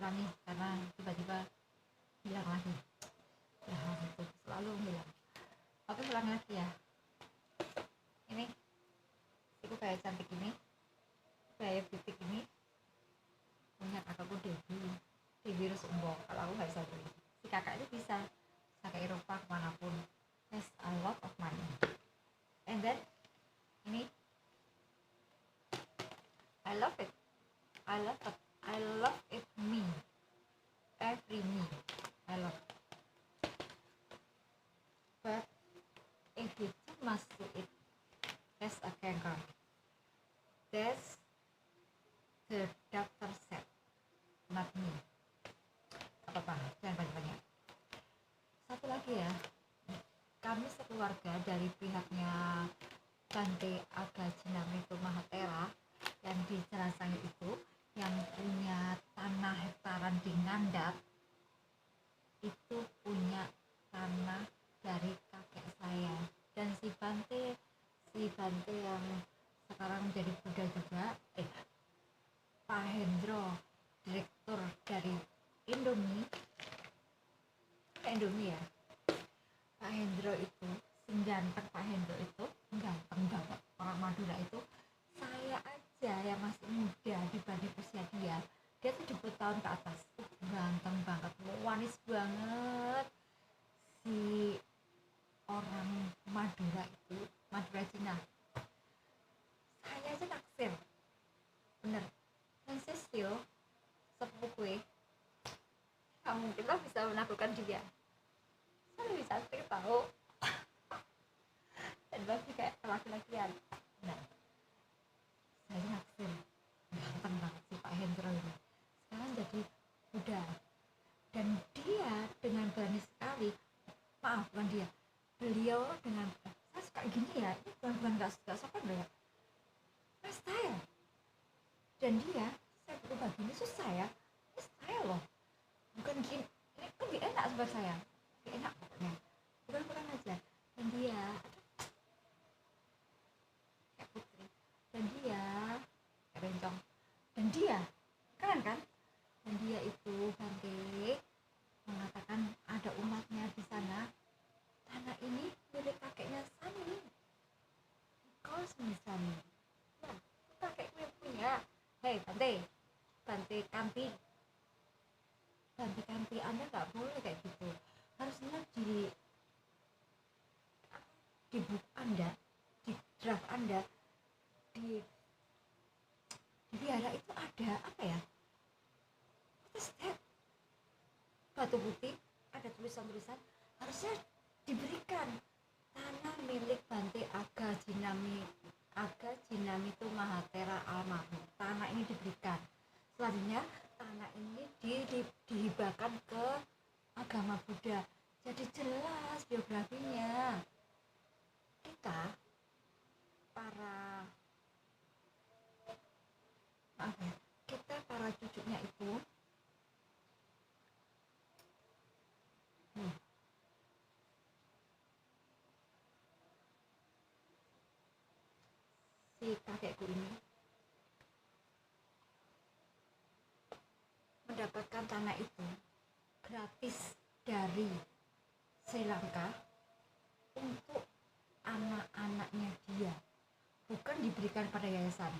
ulangi karena tiba-tiba hilang lagi. Ya itu selalu hilang. Oke, ulangi lagi ya. Ini aku kayak cantik ini, kayak titik ini punya kakakku di virus umbok. Kalau aku nggak bisa beli, si kakak itu bisa ke Eropa kemanapun, has a lot of money. And then ini I love it, I love it, I love it, me, every me I love. But if you too much to it, that's a cancer. That's the doctor said, not me. Apa-apa, jangan banyak-banyak. Satu lagi ya, kami sekeluarga dari pihaknya Bante Agajinamitu Mahatera yang di Jelasangi itu, yang punya tanah hektaran di Ngandap, itu punya tanah dari kakek saya. Dan si Bante yang sekarang menjadi Buddha juga, Pak Hendro, direktur dari Indomie ya, Pak Hendro itu, ganteng. Pak Hendro itu ganteng banget. Orang Madura itu, saya aja yang masih muda dibanding usia dia tuh 70 tahun ke atas, ganteng banget, manis banget. Si orang Madura itu, Madura Cina, saya aja naksir bener. Dan Sisio sepupu gue, kamu mungkin lah bisa menaklukkan dia. Saya lebih cantik tahu dan masih kayak laki-lakian. Nah, saya naksir, ganteng banget si Pak Hendro ini. Sekarang jadi Buddha, dan dia dengan berani sekali, maaf bukan dia, beliau dengan saya suka gini ya, ini bukan gak sopan loh ya, style. Dan dia, saya berubah gini susah ya, ini style loh, bukan gini, ini lebih enak buat saya, lebih enak pokoknya, bukan aja. Dan dia kayak putri, dan dia kayak bencong, dan dia keren kan. Dan dia itu Bante mengatakan ada umatnya di sana, tanah ini milik kakeknya Sani, because Sani, nah, kakekku yang punya. Hei Bante Kampi, Anda nggak boleh kayak gitu. Harusnya di buku Anda, di draft Anda, di biara itu ada apa ya, batu putih, ada tulisan-tulisan, harusnya diberikan tanah milik Bante Agajinamitu Mahatera almarhum. Tanah ini diberikan, selanjutnya tanah ini dihibahkan ke agama Buddha. Jadi jelas biografinya. Kita para cucunya itu si kakekku ini mendapatkan tanah itu gratis dari Sri Lanka untuk anak-anaknya dia, bukan diberikan pada yayasan,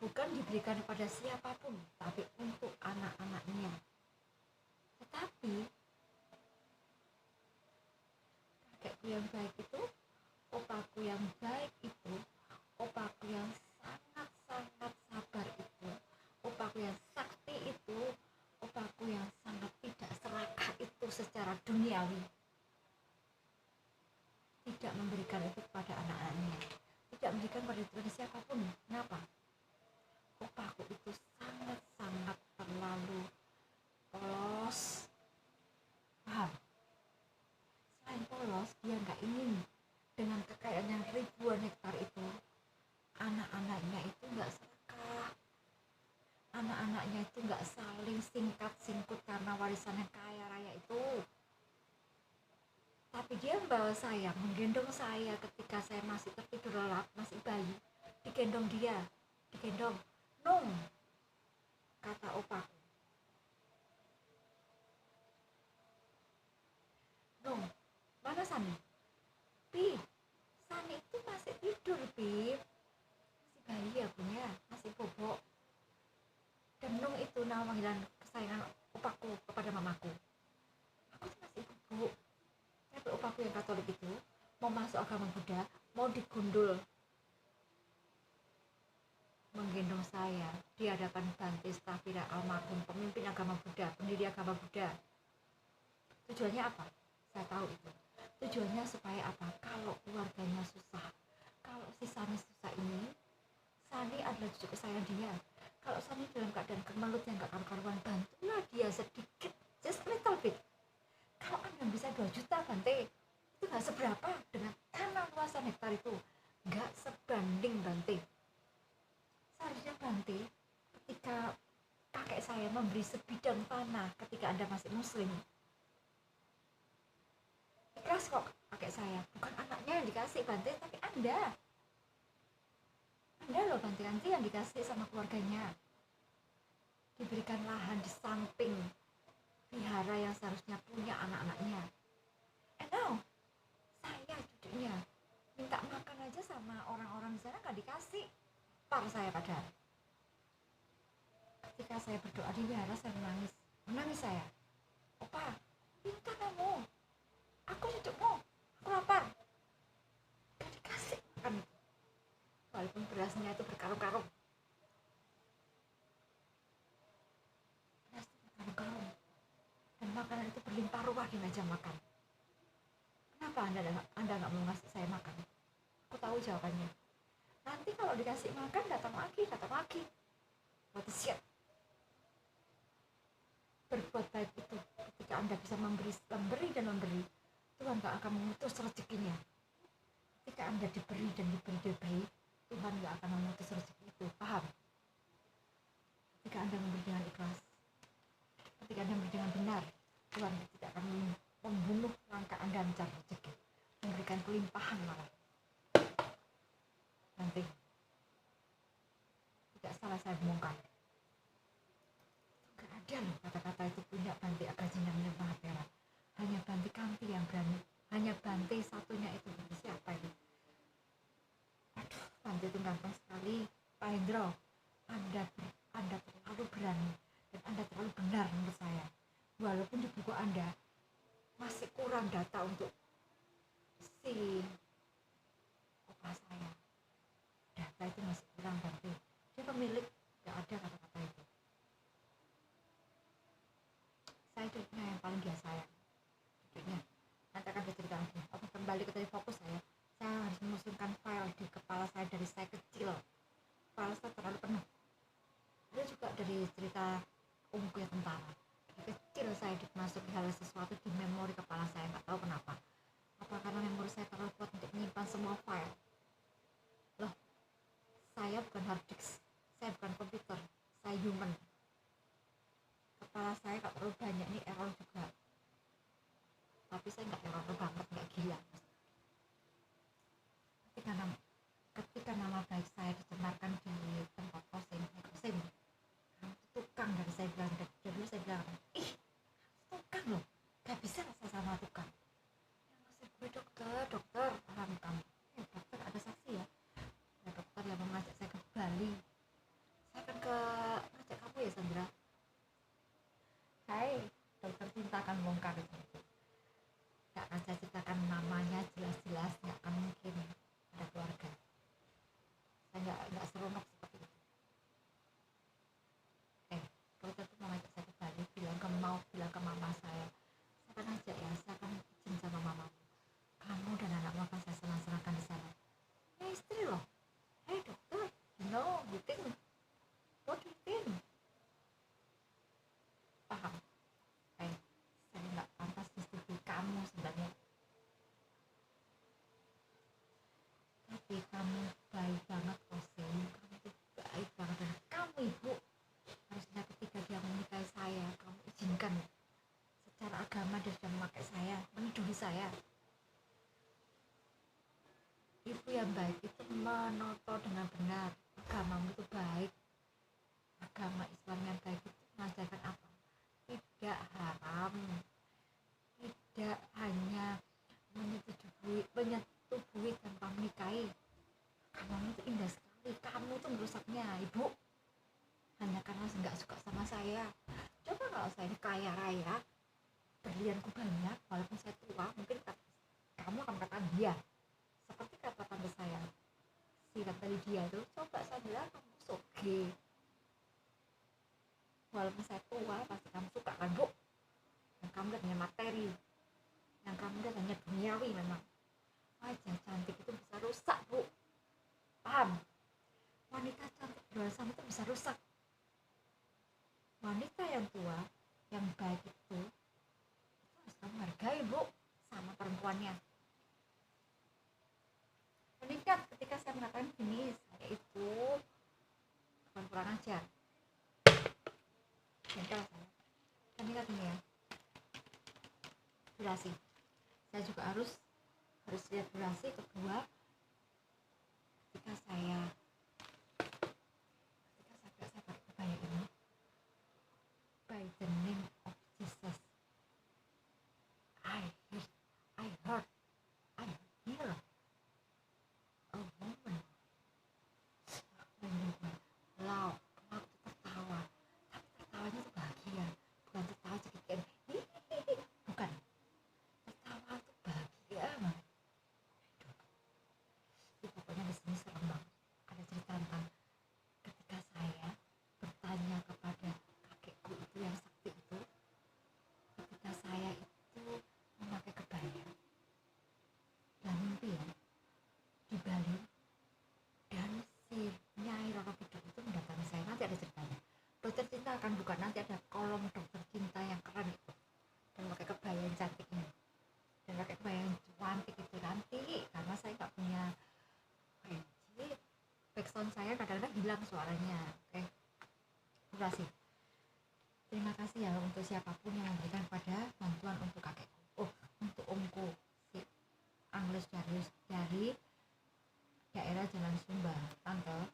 bukan diberikan pada siapapun, tapi untuk anak-anaknya. Tetapi kakekku yang baik itu, opaku yang baik itu, opaku yang sangat-sangat sabar itu, opaku yang sakti itu, opaku yang sangat tidak serakah itu secara duniawi, tidak memberikan itu kepada anak-anaknya, tidak memberikan pada siapapun. Kenapa? Opaku itu sangat-sangat terlalu polos, paham? Selain polos, dia nggak ingin dengan kekayaan yang ribuan hektar itu, anak-anaknya itu nggak serakah, anak-anaknya itu nggak saling singkat-singkut karena warisan yang kaya raya itu. Tapi dia membawa saya, menggendong saya ketika saya masih tertidur lelap, masih bayi, digendong Nung, kata opaku, Sani, Pi, Sani itu masih tidur, Pi, masih bayi ya punya, masih bobok. Dan Nung itu nama panggilan kesayangan opaku kepada mamaku. Aku tuh masih bubuk. Tapi opaku yang Katolik itu mau masuk agama Buddha, mau digundul, menggendong saya di hadapan Bante Stavira almarhum pemimpin agama Buddha, pendiri agama Buddha. Tujuannya apa? Saya tahu itu. Tujuannya supaya apa? Kalau keluarganya susah, kalau si Sani susah ini, Sani adalah cucu kesayangan dia. Kalau Sani dalam keadaan kemelut yang gak karu-karuan, bantulah dia sedikit, just a little bit. Kalau Anda bisa 2 juta, Bante, itu gak seberapa dengan tanah luasan hektar itu. Gak sebanding, Bante. Seharusnya Bante, ketika kakek saya memberi sebidang tanah ketika Anda masih muslim, ikhlas kok kakek saya. Bukan anaknya yang dikasih, Bante, tapi Anda loh, Bante, nanti yang dikasih sama keluarganya. Diberikan lahan di samping vihara yang seharusnya punya anak-anaknya. And now, saya cucunya minta makan aja sama orang-orang di sana gak dikasih. Par saya padahal. Ketika saya berdoa di wihara, saya menangis saya. Opa, minta kamu, aku cucumu, aku lapar, gak dikasih makan itu. Walaupun berasnya itu berkarung-karung, beras itu berkarung-karung, dan makanan itu berlimpah ruah di meja makan. Kenapa Anda nggak mau ngasih saya makan? Aku tahu jawabannya. Nanti kalau dikasih makan datang lagi. What is it? Berbuat baik itu ketika Anda bisa memberi dan memberi, Tuhan gak akan memutus rezekinya. Ketika Anda diberi, Tuhan gak akan memutus rezeki itu. Paham? Ketika Anda memberi dengan ikhlas, ketika Anda memberi dengan benar, Tuhan tidak akan membunuh langkah Anda mencari rezeki, memberikan kelimpahan malah. Nanti tidak salah saya bongkar, gak ada loh kata-kata itu punya Bante Agajinang yang Mahatera. Hanya Bante Kanti yang berani, hanya Bante satunya itu. Siapa itu? Aduh, Bante itu gampang sekali. Pak Hendro, Anda terlalu berani dan Anda terlalu benar menurut saya. Walaupun di buku Anda masih kurang data untuk si opa saya, data itu masih kurang, Bante. Dia pemilik, gak ada kata-kata itu. Saya cucunya yang paling dia sayang, cucunya. Nanti akan bercerita lagi. Oke, kembali ke tadi fokus saya harus menyusunkan file di kepala saya dari saya kecil. Kepala saya terlalu penuh. Ada juga dari cerita umku ya tentara. Dari kecil saya dimasuki hal sesuatu di memori kepala saya, nggak tahu kenapa. Apa karena memori saya terlalu kuat untuk menyimpan semua file? Loh, saya bukan hard disk, saya bukan komputer, saya human. Kepala saya nggak terlalu banyak nih error juga. Tapi saya nggak error banget, nggak gila. Ketika nama baik saya dicemarkan di tempat posting, kamu tukang. Dari saya bilang, dulu saya bilang, ih, tukang loh, gak bisa rasa sama tukang. Yang masih gue dokter, paham kamu? Dokter ada saksi ya? Ya dokter yang mengajak saya ke Bali. Saya akan ngajak kamu ya Sandra. Hai, dokter cinta akan bongkar itu. Gak akan saya ceritakan namanya jelas-jelas, gak akan mungkin ada keluarga. Saya nggak seronok seperti itu. Kalau saya mau ngajak saya ke Bali, bilang ke mama saya akan ajak ya, saya akan izin sama mama. Kamu dan anakmu akan saya senang-senangkan di sana. Ya istri loh. Hey dokter, you think, what do you think? Paham? Saya nggak pantas disetujui kamu sebenarnya. Tapi kamu baik banget, Kosim. Kamu itu baik banget, dan kamu ibu harusnya ketika dia menikahi saya, kamu izinkan. Secara agama dia sudah memakai saya, menuduhi saya. Ibu yang baik itu menoto dengan benar. Agamamu itu baik. Agama Islam yang baik itu mengajarkan apa? Tidak haram, tidak hanya menyetujui saya. Coba kalau saya ini kaya raya, berlianku banyak, walaupun saya tua, mungkin kamu akan katakan dia. Seperti kata tante saya, si tante Lydia itu, coba saya bilang kamu soge. Walaupun saya tua, pasti kamu suka kan bu? Yang kamu lihat hanya materi, yang kamu lihat hanya duniawi memang. Wajah cantik itu bisa rusak bu, paham? Wanita cantik luar sana itu bisa rusak. Wanita yang tua, yang baik itu harus kamu hargai bu, sama perempuannya. Meningkat ketika saya mengatakan gini, saya itu bukan kurang ajar. Meningkat saya. Meningkat ini ya. Durasi. Saya juga harus lihat durasi. Kedua, ketika saya pakai kebaya ini, by the name of Jesus, I heard hear a woman loud tertawa, tapi tertawanya itu bahagia, bukan tertawa cekikikan, bukan, tertawa itu bahagia banget. Pokoknya di sini serem banget. Ada cerita tentang ketika saya bertanya kepada kakekku itu yang sakti itu, ketika saya itu memakai kebaya dan mimpi ya di Bali, dan si Nyai Roro Kidul itu mendatangi saya. Nanti ada ceritanya. Dokter cinta akan buka, nanti ada kolom dokter cinta yang keren itu, dan pakai kebaya yang cantik ini, dan pakai kebaya yang cantik itu nanti, karena saya nggak punya jadi backsound saya kadang-kadang hilang suaranya. Oke, terima kasih. Terima kasih ya untuk siapapun yang memberikan pada bantuan untuk kakekku, untuk omku si Angles Darius dari daerah Jalan Sumba. Tante,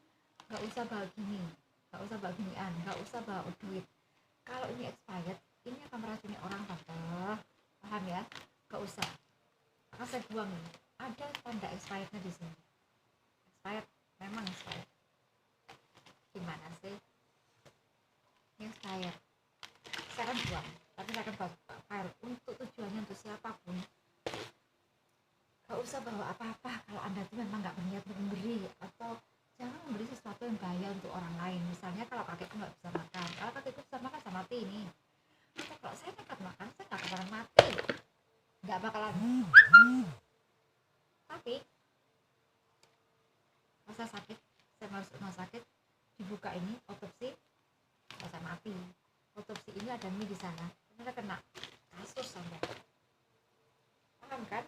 nggak usah bawa gini, nggak usah bawa ginian, nggak usah bawa duit. Kalau ini expired, ini akan meracuni orang tante, paham ya? Nggak usah, akan saya buang nih. Ada tanda expirednya di sini. Expired, memang expired. Gimana sih? Ini expired. Saya akan buang, tapi saya akan bawa file untuk tujuannya untuk siapapun. Gak usah bawa apa-apa kalau Anda itu memang gak berniat untuk memberi, atau jangan memberi sesuatu yang bahaya untuk orang lain. Misalnya kalau kakekku gak bisa makan, kalau kakekku bisa makan saya mati ini. Atau kalau saya nekat makan, saya gak bakalan mati, gak bakalan. Tapi kalau saya sakit, saya masuk rumah sakit, dibuka ini otopsi, saya mati. Otopsi ini ada mie di sana, ternyata kena kasus sampai, paham kan?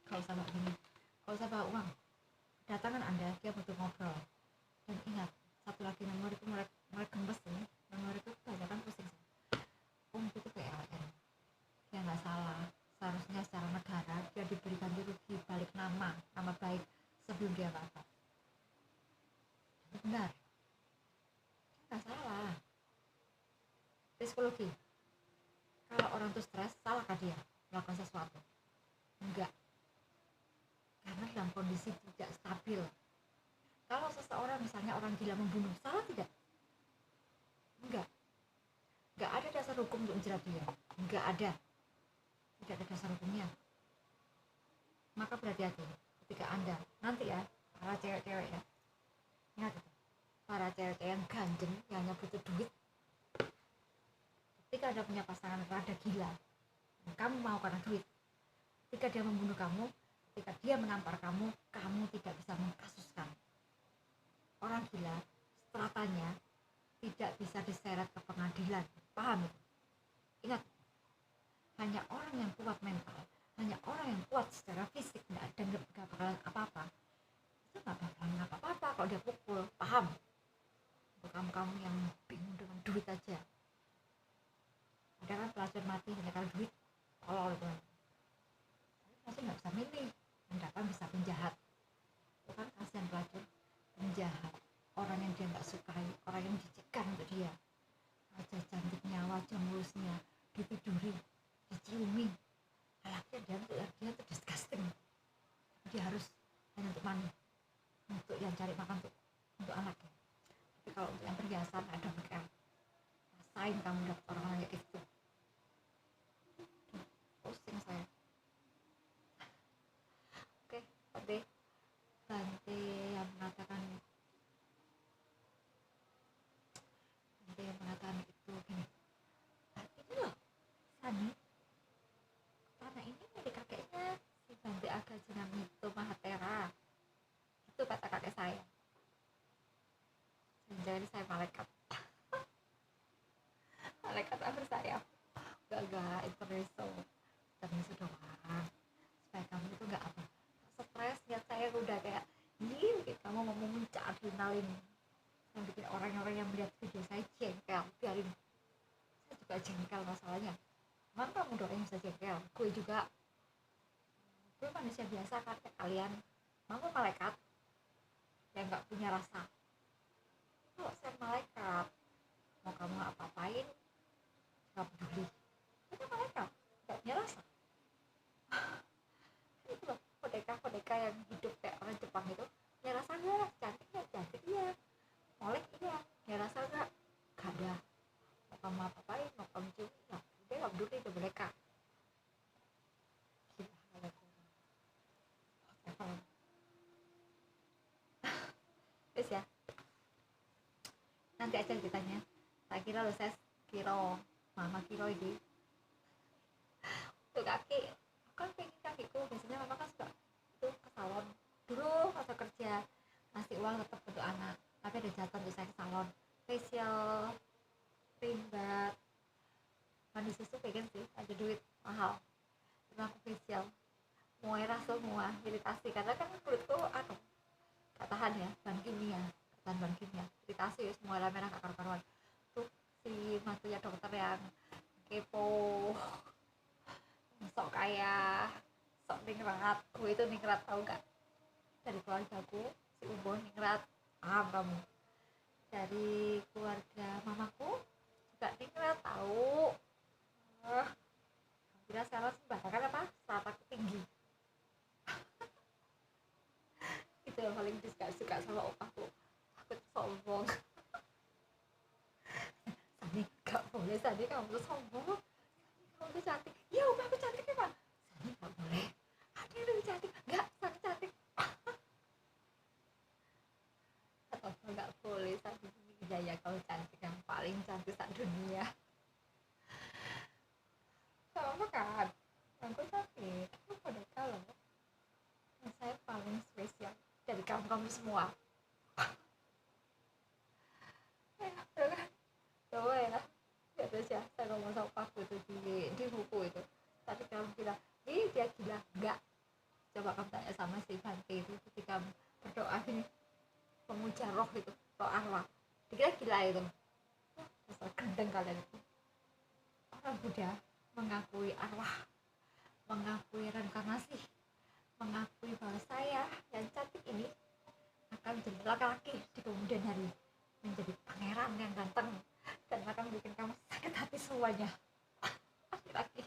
Gak usah bawa gini, gak usah bawa uang. Datangan Anda, dia butuh ngobrol. Dan ingat, satu lagi, memori itu mulai gemes ini. Memori itu kebanyakan pusing. Itu PLN, dia nggak salah. Seharusnya secara negara dia diberi ganti rugi balik nama baik sebelum dia wafat. Itu benar, dia nggak salah. Psikologi, kalau orang itu stres, salahkah dia melakukan sesuatu? Enggak, karena dalam kondisi tidak stabil. Kalau seseorang, misalnya orang gila membunuh, salah tidak? Enggak ada dasar hukum untuk menjerat dia, enggak ada, tidak ada dasar hukumnya. Maka berhati-hati ketika Anda nanti ya, para cewek-cewek ya, ingat itu, para cewek yang ganjen, yang hanya butuh duit. Ketika Anda punya pasangan rada gila, dan kamu mau karena duit, ketika dia membunuh kamu, ketika dia menampar kamu, kamu tidak bisa mengkasuskan. Orang gila, stratanya tidak bisa diseret ke pengadilan, paham itu? Ingat, hanya orang yang kuat mental, hanya orang yang kuat secara fisik dan gak bakalan apa-apa, itu gak bakalan apa-apa kalau dia pukul, paham? Untuk kamu yang bingung dengan duit aja, ada kan pelacur mati hanya karena duit, tolol itu. Pelacur gak bisa milih, yang datang bisa penjahat. Itu kan kasihan pelacur, penjahat, orang yang dia gak sukai, orang yang dicekam untuk dia. Wajah cantiknya, wajah mulusnya ditiduri, diciumi, anaknya dia tuh disgusting. Dia harus hanya untuk money, untuk yang cari makan untuk anaknya. Tapi kalau untuk yang perhiasan, ada mereka rasain kamu dapet orang kayak itu. Pusing saya. Oke, Bante yang mengatakan itu gini, ini loh Sani, tanah ini milik kakeknya si Bante Agajinamito Mahatera, itu kata kakek saya. Jangan saya malaikat bersayap. Gak interneso doang supaya kamu itu gak stres. Lihat saya udah kayak gitu, kamu mau memuncak adrenalin yang bikin orang-orang yang melihat video saya jengkel. Biarin, saya juga jengkel masalahnya. Emang kamu doang yang bisa jengkel? Gue juga, gue manusia biasa kan kayak kalian. Kamu malaikat yang gak punya rasa. Kalau saya malaikat, mau kamu apa-apain gak peduli. Kita malaikat gak punya rasa. Itu loh kodeka yang hidup kayak orang Jepang itu, punya rasa gak? Cantik iya, molek iya, punya rasa gak? Gak ada. Mau kamu apa-apain, mau kamu cium, dia gak peduli ke mereka. Terus ya, nanti aja ceritanya. Tak kira lo saya mama kira ini tuh kaki, kan pengen kakiku. Biasanya mama kan suka itu ke salon dulu masa kerja, ngasih uang tetap untuk anak, tapi ada jatah untuk saya ke salon facial, rimbat, mandi susu pengen sih, ada duit mahal. Terus aku facial muera semua iritasi karena kan kulitku gak tahan ya bahan kimia, iritasi ya, semua merah gak karuan. Tuh si matunya dokter yang kepo, sok kaya, sok ningrat. Gue itu ningrat, tau gak? Dari keluargaku si Umbo ningrat, paham kamu? Dari keluarga mamaku juga ningrat, tau? Kira sekarang sembarangan apa? Serataku tinggi. Itu yang paling gak suka sama opaku, takut sombong. Sani, gak boleh Sani, kamu tuh sombong. Kamu tuh cantik. Ya udah aku cantik ya Pak. Sani gak boleh, ada yang lebih cantik. Gak, Sani cantik. Atau gak boleh Sani, ya kau cantik, yang paling cantik saat dunia. Sama kan, aku cantik, aku pada kalau saya paling spesial dari kamu semua. Coba ya, terus ya saya ngomong sama paku itu di buku itu. Tapi kamu bilang, dia gila. Enggak. Coba kamu tanya sama si Bante itu ketika berdoa ini, memuja roh itu, roh arwah. Dikira gila itu. Dasar gendeng kalian itu. Orang Buddha mengakui arwah, mengakui reinkarnasi, mengakui bahwa saya yang cantik ini akan menjadi laki-laki di kemudian hari, menjadi pangeran yang ganteng dan akan bikin kamu sakit hati semuanya. Laki-laki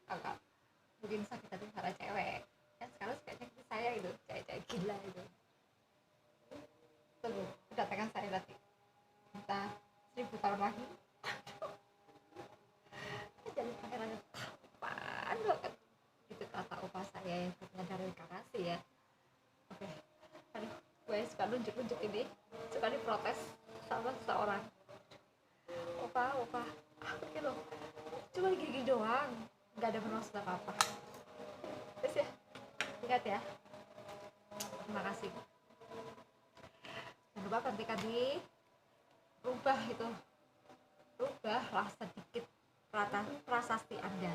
agak bikin sakit hati para cewek yang sekarang sukanya ke saya itu, cewek-cewek gila itu. Tunggu kedatangan saya nanti entah 1000 tahun lagi. Jadi pangeran yang tampan banget. Itu kata opa saya yang katanya dari reinkarnasi ya. Oke, aduh, gue suka nunjuk-nunjuk ini, suka diprotes sama seseorang. Opa, oke loh, cuma gigi doang, nggak ada bermaksud apa-apa. Terus ya, ingat ya, terima kasih. Jangan lupa ketika dirubah itu, rubahlah sedikit prasasti Anda,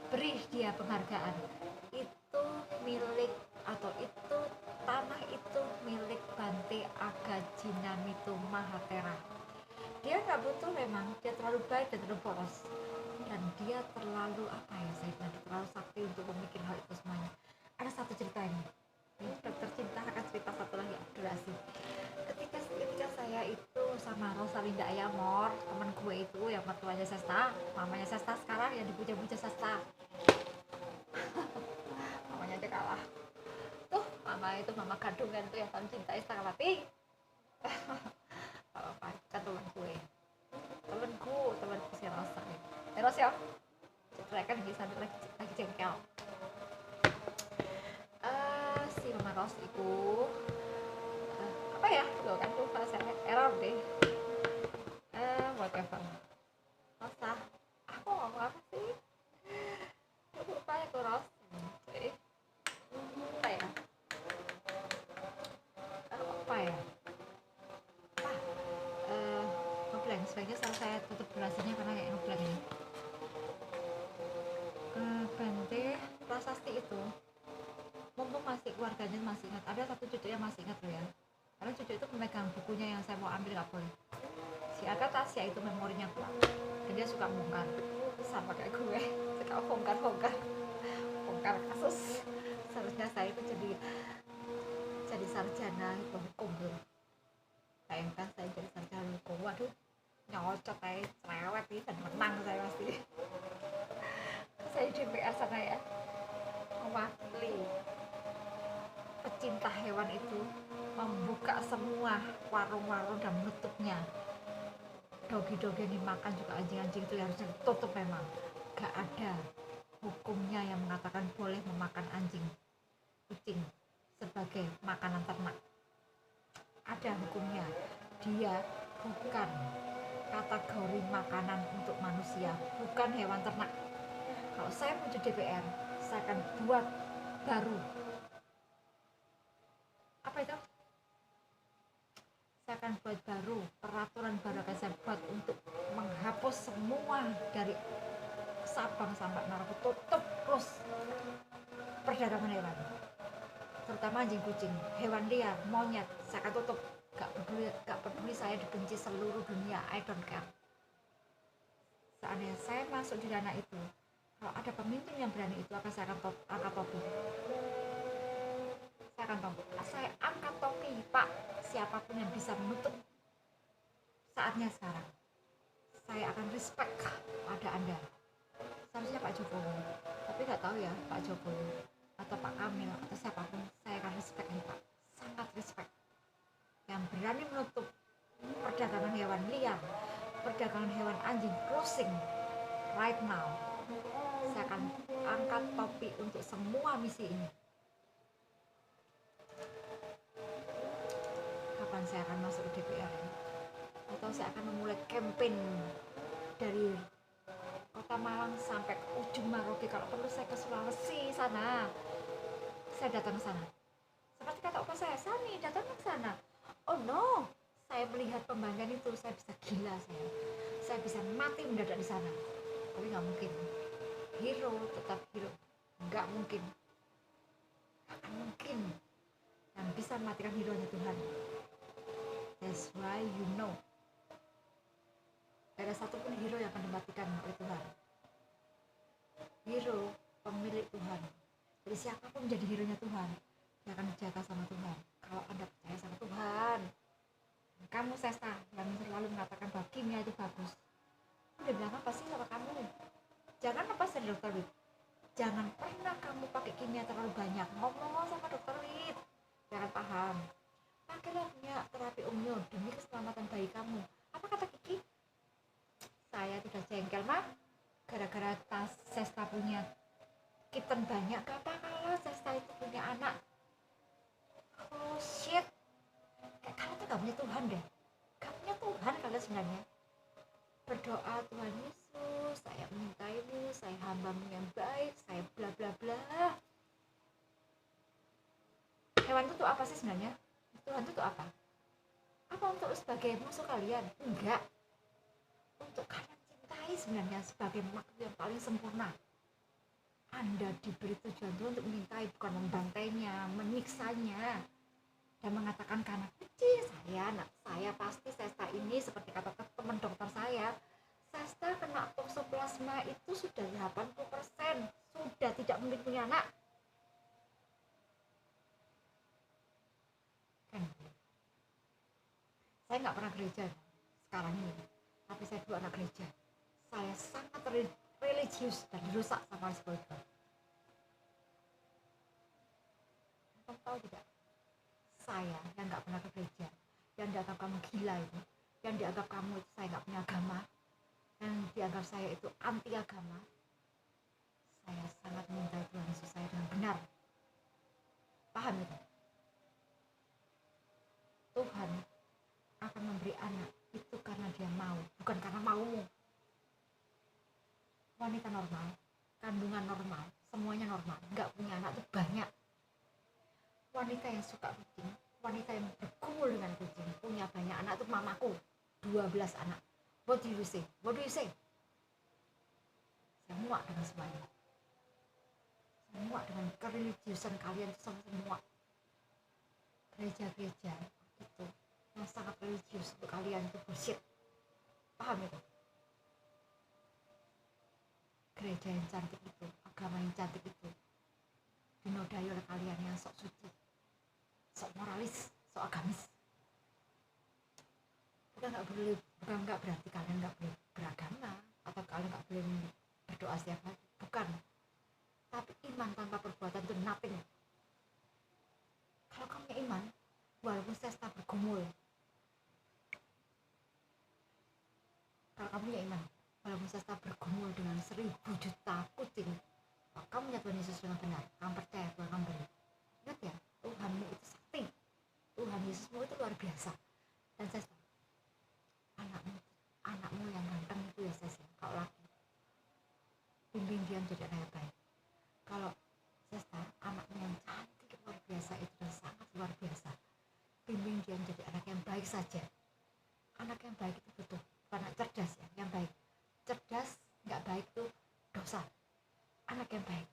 beri dia penghargaan. Itu milik, atau itu tanah itu milik Bante Agajinamito Mahatera. Dia nggak butuh, memang dia terlalu baik dan terlalu polos, dan dia terlalu saya bilang terlalu sakti untuk memikir hal itu semuanya. Ada satu cerita ini dokter cinta akan cerita satu lagi durasi. Ketika saya itu sama Rosalinda Ayamor, teman gue itu yang mertuanya Sesta, mamanya Sesta sekarang yang dipuja-puja Sesta. Mamanya aja kalah tuh, mama kandungan tuh yang paling cintai setengah mati. Apa kan teman gue terus ya cekreken iki sampe lagi jengkel. Si Mama Ros iku apa ya? Loh kan lupa saya error deh. Whatever. Rasa aku ngomong apa sih? Lupa ya tuh Ros. Apa ya? Apa ya? Ngeblank. Sebaiknya saya tutup durasinya karena kayak ngeblank ini. Bante Prasasti itu mumpung masih keluarganya masih ingat, ada satu cucu yang masih ingat loh ya, karena cucu itu pemegang bukunya yang saya mau ambil nggak boleh. Si Aga Tasya itu memorinya kuat dan dia suka bongkar sama kayak gue, suka bongkar kasus. Seharusnya saya itu jadi sarjana itu hukum tuh, bayangkan saya jadi sarjana hukum, waduh nyocot aja cerewet nih dan menang saya pasti. Saya di DPR sana ya, mewakili pecinta hewan itu, membuka semua warung-warung dan menutupnya. Dogi-dogi yang dimakan juga anjing-anjing itu harusnya tutup, memang gak ada hukumnya yang mengatakan boleh memakan anjing kucing sebagai makanan ternak. Ada hukumnya, dia bukan kategori makanan untuk manusia, bukan hewan ternak. Kalau saya menuju DPR, saya akan buat baru apa itu? Saya akan buat baru peraturan baru, akan saya buat untuk menghapus semua dari Sabang sampai Merauke, tutup terus perdagangan hewan, terutama anjing kucing, hewan liar, monyet, saya akan tutup. Gak peduli saya dibenci seluruh dunia, I don't care. Seandainya saya masuk di dana itu, kalau ada pemimpin yang berani itu, akan saya akan angkat topi. Saya angkat topi, Pak. Siapapun yang bisa menutup, saatnya sekarang. Saya akan respect pada Anda. Seharusnya Pak Jokowi, tapi nggak tahu ya Pak Jokowi atau Pak Kamil atau siapapun, saya akan respect nih Pak, sangat respect. Yang berani menutup perdagangan hewan liar, perdagangan hewan anjing, closing right now. Saya akan angkat topi untuk semua misi ini. Kapan saya akan masuk ke DPR? Atau saya akan memulai campaign dari Kota Malang sampai ke ujung Merauke, kalau perlu saya ke Sulawesi sana, saya datang ke sana. Seperti kata opa saya, Sani datang ke sana. Oh no, saya melihat pembangkang itu, saya bisa gila, saya bisa mati mendadak di sana. Tapi nggak mungkin, hero tetap hero, nggak mungkin, akan mungkin. Yang bisa matikan hero nya Tuhan. That's why you know, gak ada satupun hero yang akan dimatikan oleh Tuhan. Hero pemilik Tuhan. Jadi siapapun menjadi hero nya Tuhan, dia akan dijaga sama Tuhan. Kalau Anda percaya sama Tuhan. Kamu Sesta yang selalu mengatakan bahwa kimia itu bagus, dia bilang apa sih sama kamu? Jangan lepas dari dokter Wid. Jangan pernah kamu pakai kimia terlalu banyak. Ngomong sama dokter Wid, jangan paham. Pakailah minyak terapi umyo demi keselamatan bayi kamu. Apa kata Kiki? Saya tidak jengkel mah, gara-gara tas Sesta punya kitten banyak. Gak apa kalau Sesta itu punya anak. Oh shit, kayak kalian tuh gak punya Tuhan deh. Gak punya Tuhan kalian sebenarnya. Berdoa Tuhan Yesus, saya menyintaimu, saya hambamu yang baik, saya bla bla bla. Hewan itu tuh apa sih sebenarnya? Tuhan itu tuh apa? Apa untuk sebagai musuh kalian? Enggak. Untuk kalian cintai sebenarnya sebagai makhluk yang paling sempurna. Anda diberi tujuan Tuhan untuk mencintai, bukan membantainya, menyiksanya, dan mengatakan karena kecil saya pasti Sesta ini, seperti kata teman dokter saya, Sesta kena toksoplasma itu sudah 80%, sudah tidak mungkin punya anak. Kan? Saya nggak pernah gereja sekarang ini, tapi saya dulu anak gereja. Saya sangat religius dan dirusak sama spiritual. Kamu tahu tidak? Saya yang nggak pernah ke gereja, yang dianggap kamu gila itu, yang dianggap kamu itu saya nggak punya agama, yang dianggap saya itu anti agama, saya sangat mencintai Tuhan Yesus saya dengan benar. Paham itu? Tuhan akan memberi anak itu karena dia mau, bukan karena maumu. Wanita normal, kandungan normal, semuanya normal, nggak punya anak tuh banyak. Wanita yang suka kucing, wanita yang bergumul dengan kucing, punya banyak anak tuh mamaku, 12 anak. What do you say? What do you say? Saya muak dengan semuanya. Saya muak dengan kereligiusan kalian semua. Gereja-gereja itu yang sangat religius untuk kalian itu bullshit. Paham itu? Gereja yang cantik itu, agama yang cantik itu dinodai oleh kalian yang sok suci, sok moralis, sok agamis. Bukan nggak berarti kalian nggak boleh beragama atau kalian nggak boleh berdoa setiap hari, bukan. Tapi iman tanpa perbuatan itu nothing. Kalau kamu punya iman, walaupun sesta bergumul, kalau kamu punya iman, walaupun sesta bergumul dengan 1000 juta kucing, kalau kamu punya Tuhan Yesus dengan benar, kamu percaya Tuhan kamu beri. Ingat ya, Tuhanmu itu sakti, Tuhan Yesusmu itu luar biasa. Dan sesta, anakmu yang ganteng itu ya sesta, kalau laki, bimbing dia menjadi anak yang baik. Kalau sesta, anakmu yang cantik luar biasa itu dan sangat luar biasa, bimbing dia menjadi anak yang baik saja. Anak yang baik itu betul, bukan anak cerdas ya, yang baik. Cerdas nggak baik itu dosa. Anak yang baik